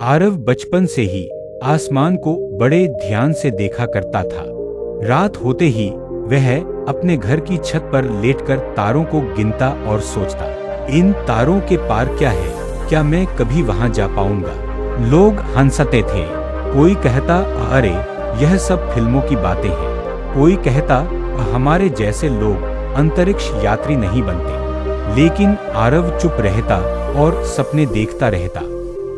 आरव बचपन से ही आसमान को बड़े ध्यान से देखा करता था। रात होते ही वह अपने घर की छत पर लेटकर तारों को गिनता और सोचता, इन तारों के पार क्या है, क्या मैं कभी वहां जा पाऊंगा। लोग हंसते थे, कोई कहता अरे यह सब फिल्मों की बातें हैं, कोई कहता हमारे जैसे लोग अंतरिक्ष यात्री नहीं बनते। लेकिन आरव चुप रहता और सपने देखता रहता।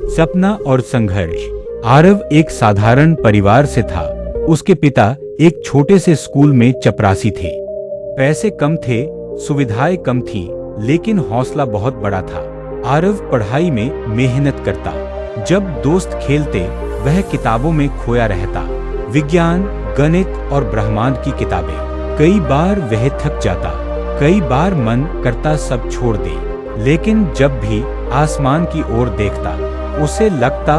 सपना और संघर्ष। आरव एक साधारण परिवार से था। उसके पिता एक छोटे से स्कूल में चपरासी थे। पैसे कम थे, सुविधाएं कम थीं, लेकिन हौसला बहुत बड़ा था। आरव पढ़ाई में मेहनत करता। जब दोस्त खेलते वह किताबों में खोया रहता। विज्ञान, गणित और ब्रह्मांड की किताबें। कई बार वह थक जाता, कई बार मन करता सब छोड़ दे, लेकिन जब भी आसमान की ओर देखता उसे लगता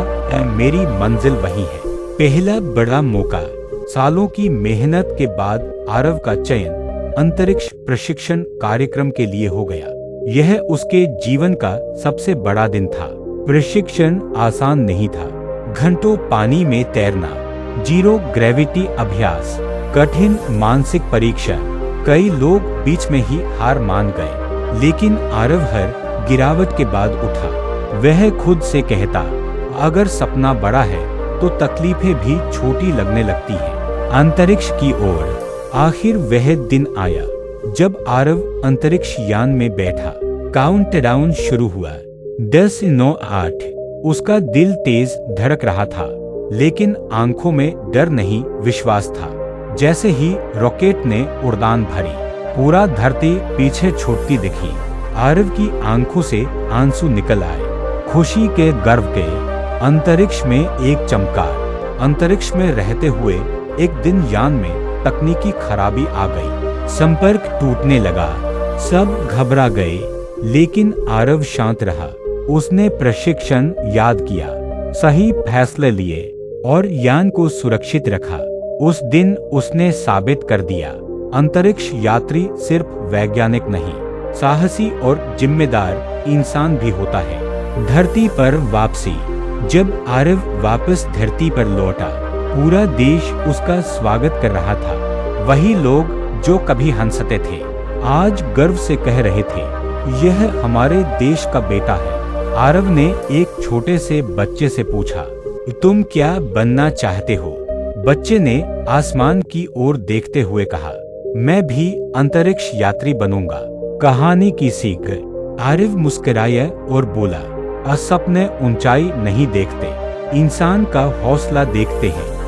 मेरी मंजिल वही है। पहला बड़ा मौका। सालों की मेहनत के बाद आरव का चयन अंतरिक्ष प्रशिक्षण कार्यक्रम के लिए हो गया। यह उसके जीवन का सबसे बड़ा दिन था। प्रशिक्षण आसान नहीं था। घंटों पानी में तैरना, जीरो ग्रेविटी अभ्यास, कठिन मानसिक परीक्षा। कई लोग बीच में ही हार मान गए, लेकिन आरव हर गिरावट के बाद उठा। वह खुद से कहता, अगर सपना बड़ा है तो तकलीफें भी छोटी लगने लगती हैं। अंतरिक्ष की ओर। आखिर वह दिन आया जब आरव अंतरिक्ष यान में बैठा। काउंटडाउन शुरू हुआ। 10, 9, 8। उसका दिल तेज धड़क रहा था, लेकिन आंखों में डर नहीं, विश्वास था। जैसे ही रॉकेट ने उड़ान भरी, पूरा धरती पीछे छूटती दिखी। आरव की आंखों से आंसू निकल आए, खुशी के, गर्व के। अंतरिक्ष में एक चमकार। अंतरिक्ष में रहते हुए एक दिन यान में तकनीकी खराबी आ गई। संपर्क टूटने लगा। सब घबरा गए, लेकिन आरव शांत रहा। उसने प्रशिक्षण याद किया, सही फैसले लिए और यान को सुरक्षित रखा। उस दिन उसने साबित कर दिया, अंतरिक्ष यात्री सिर्फ वैज्ञानिक नहीं, साहसी और जिम्मेदार इंसान भी होता है। धरती पर वापसी। जब आरव वापस धरती पर लौटा, पूरा देश उसका स्वागत कर रहा था। वही लोग जो कभी हंसते थे, आज गर्व से कह रहे थे, यह हमारे देश का बेटा है। आरव ने एक छोटे से बच्चे से पूछा, तुम क्या बनना चाहते हो? बच्चे ने आसमान की ओर देखते हुए कहा, मैं भी अंतरिक्ष यात्री बनूंगा। कहानी की सीख। आरव मुस्कुराया और बोला, सपने ऊंचाई नहीं देखते, इंसान का हौसला देखते हैं।